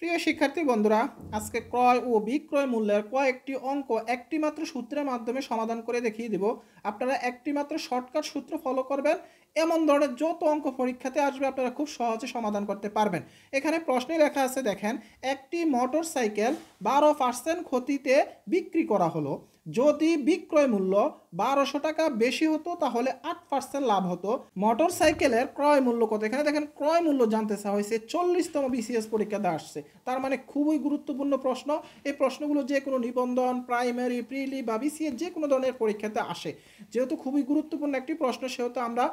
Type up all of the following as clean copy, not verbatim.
প্রিয় শিক্ষার্থী বন্ধুরা, আজকে ক্রয় ও বিক্রয় মূল্যের কয়েকটি অঙ্ক একটি মাত্র সূত্রের মাধ্যমে সমাধান করে দেখিয়ে দিব। আপনারা একটি মাত্র শর্টকাট সূত্র ফলো করবেন, এমন ধরনের যত অঙ্ক পরীক্ষাতে আসবে আপনারা খুব সহজে সমাধান করতে পারবেন। এখানে প্রশ্নে লেখা আছে, দেখেন, একটি মোটর সাইকেল 12% ক্ষতিতে বিক্রি করা হলো। যদি বিক্রয় মূল্য 1200 টাকা বেশি হতো তাহলে 8% লাভ হতো। মোটর সাইকেলের ক্রয় মূল্য কত? এখানে দেখেন ক্রয় মূল্য জানতে চাওয়া হয়েছে। 40তম বিসিএস পরীক্ষাতে আসছে, তার মানে খুবই গুরুত্বপূর্ণ প্রশ্ন। এই প্রশ্নগুলো যে কোনো নিবন্ধন, প্রাইমারি, প্রিলি বা বিসিএস যে কোনো ধরনের পরীক্ষাতে আসে। যেহেতু খুবই গুরুত্বপূর্ণ একটি প্রশ্ন, সেহেতু আমরা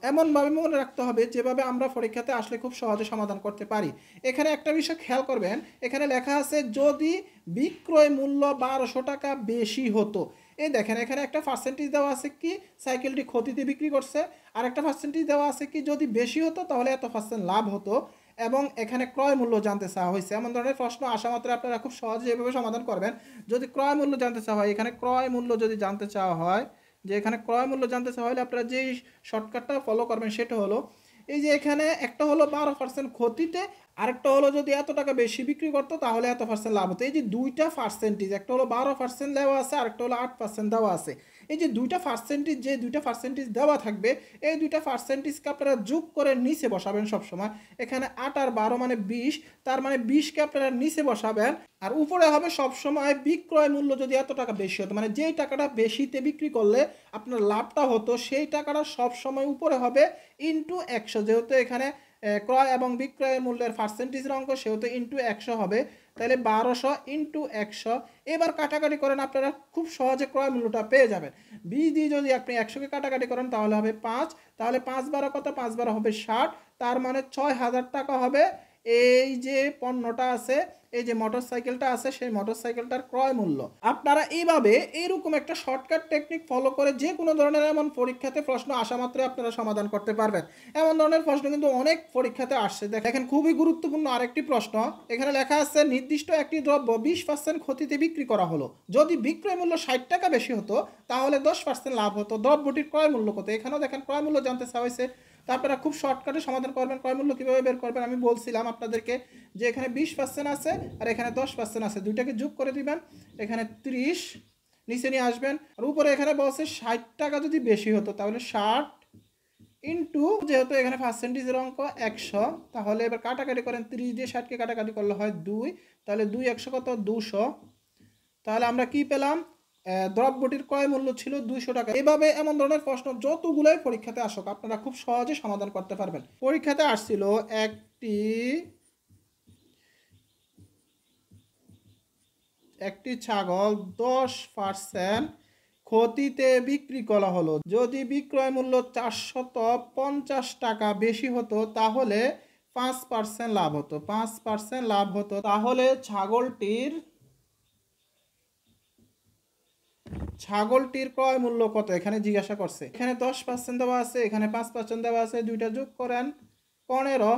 এমনভাবে মনে রাখতে হবে যেভাবে আমরা পরীক্ষাতে আসলে খুব সহজে সমাধান করতে পারি। এখানে একটা বিষয় খেয়াল করবেন, এখানে লেখা আছে যদি বিক্রয় মূল্য 1200 টাকা বেশি হতো। এই দেখেন এখানে একটা পার্সেন্টেজ দেওয়া আছে কি সাইকেলটি ক্ষতিতে বিক্রি করছে, আর একটা পার্সেন্টেজ দেওয়া আছে কি যদি বেশি হতো তাহলে এত পার্সেন্ট লাভ হতো, এবং এখানে ক্রয় মূল্য জানতে চাওয়া হয়েছে। এমন ধরনের প্রশ্ন আসা মাত্র আপনারা খুব সহজে এভাবে সমাধান করবেন। যদি ক্রয় মূল্য জানতে চাওয়া হয়, এখানে ক্রয় মূল্য যদি জানতে চাওয়া হয়, যে এখানে ক্রয় মূল্য জানতে চাওয়া হলে আপনারা যেই শর্টকাটটা ফলো করবেন সেটা হলো, এই যে এখানে একটা হলো 12% ক্ষতিতে, আরেকটা হলো যদি এত টাকা বেশি বিক্রি করতো তাহলে এত পার্সেন্ট লাভ হতো। এই যে দুইটা পার্সেন্টেজ, একটা হলো 12% দেওয়া আছে, আরেকটা হলো 8% দেওয়া আছে। এই যে দুইটা পার্সেন্টেজ, যে দুইটা পার্সেন্টেজ দেওয়া থাকবে, এই দুইটা পার্সেন্টেজকে আপনারা যোগ করে নিচে বসাবেন সবসময়। এখানে 8 আর 12 মানে 20, তার মানে 20কে আপনারা নিচে বসাবেন, আর উপরে হবে সবসময় বিক্রয় মূল্য যদি এত টাকা বেশি হতো, মানে যেই টাকাটা বেশিতে বিক্রি করলে আপনার লাভটা হতো সেই টাকাটা সবসময় উপরে হবে ইন্টু 100। যেহেতু এখানে ক্রয় এবং বিক্রয়ের মূল্যের পার্সেন্টেজের অঙ্ক, সেহেতু ইন্টু 100 হবে। তাহলে 1200 ইন্টু 100, এবার কাটাকাটি করেন, আপনারা খুব সহজে ক্রয় মূল্যটা পেয়ে যাবেন। 20 দিয়ে যদি আপনি 100কে কাটাকাটি করেন তাহলে হবে 5, তাহলে 5 12 কত? 5 12 হবে 60, তার মানে 6000 টাকা হবে এই যে পণ্যটা আছে, এই যে মোটর সাইকেলটা আছে, সেই মোটর সাইকেলটার ক্রয় মূল্য। আপনারা এইভাবে এইরকম একটা শর্টকাট টেকনিক ফলো করে যে কোনো ধরনের এমন পরীক্ষাতে প্রশ্ন আসা মাত্রই আপনারা সমাধান করতে পারবেন। এমন ধরনের প্রশ্ন কিন্তু অনেক পরীক্ষাতে আসছে। দেখেন খুবই গুরুত্বপূর্ণ আরেকটি প্রশ্ন, এখানে লেখা আছে নির্দিষ্ট একটি দ্রব্য 20% ক্ষতিতে বিক্রি করা হলো। যদি বিক্রয় মূল্য 60 টাকা বেশি হতো তাহলে 10% লাভ হতো। দ্রব্যটির ক্রয় মূল্য কত? এখানেও দেখেন ক্রয় মূল্য জানতে চাওয়া হয়েছে। তা আপনারা খুব শর্টকাটে সমাধান করবেন। ক্রয় মূল্য কীভাবে বের করবেন আমি বলছিলাম আপনাদেরকে, যে এখানে 20% আছে আর এখানে 10% আছে, দুইটাকে যোগ করে দিবেন। এখানে 30 নিচে নিয়ে আসবেন, আর উপরে এখানে বলছে 60 টাকা যদি বেশি হতো তাহলে 60 ইন্টু, যেহেতু এখানে পার্সেন্টেজের অঙ্ক 100, তাহলে এবার কাটাকাটি করেন, 30 দিয়ে 60কে কাটাকাটি করলে হয় 2, তাহলে 2 100 কত? 200। তাহলে আমরা কি পেলাম? দ্রব্যটির ক্রয় মূল্য ছিল 200 টাকা। এভাবে এমন ধরনের প্রশ্ন যতগুলোই পরীক্ষাতে আসুক আপনারা খুব সহজে সমাধান করতে পারবেন। পরীক্ষাতে আসছিল একটি ছাগল 10% ক্ষতিতে বিক্রি করা হলো। যদি বিক্রয় মূল্য 450 টাকা বেশি হতো তাহলে 5% লাভ হতো। 5% লাভ হতো, তাহলে ছাগলটির ক্রয় মূল্য কত এখানে জিজ্ঞাসা করছে। এখানে 10% দেওয়া আছে, এখানে 5% দেওয়া আছে, দুইটা যোগ করেন 15।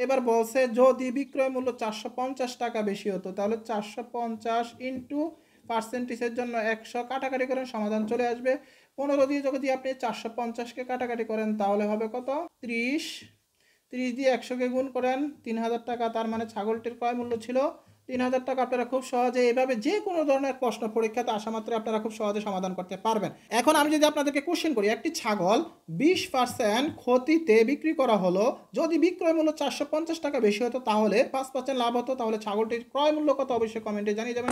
এবার বলছে যদি বিক্রয় মূল্য 450 টাকা বেশি হতো তাহলে 450 ইন্টু পার্সেন্টেজের জন্য 100, কাটাকাটি করেন, সমাধান চলে আসবে। 15 দিয়ে যদি আপনি 450কে কাটাকাটি করেন তাহলে হবে কত? 30। 30 দিয়ে 100কে গুণ করেন, 3000 টাকা, তার মানে ছাগলটির ক্রয় মূল্য ছিল 3000 টাকা। আপনারা খুব সহজে এইভাবে যে কোনো ধরনের প্রশ্ন পরীক্ষাতে আসা মাত্র আপনারা খুব সহজে সমাধান করতে পারবেন। এখন আমি যদি আপনাদেরকে কোশ্চেন করি, একটি ছাগল 20% ক্ষতিতে বিক্রি করা হলো। যদি বিক্রয় মূল্য 450 টাকা বেশি হতো তাহলে 5% লাভ হতো। তাহলে ছাগলটির ক্রয় মূল্য কত? অবশ্যই কমেন্টে জানিয়ে যাবেন।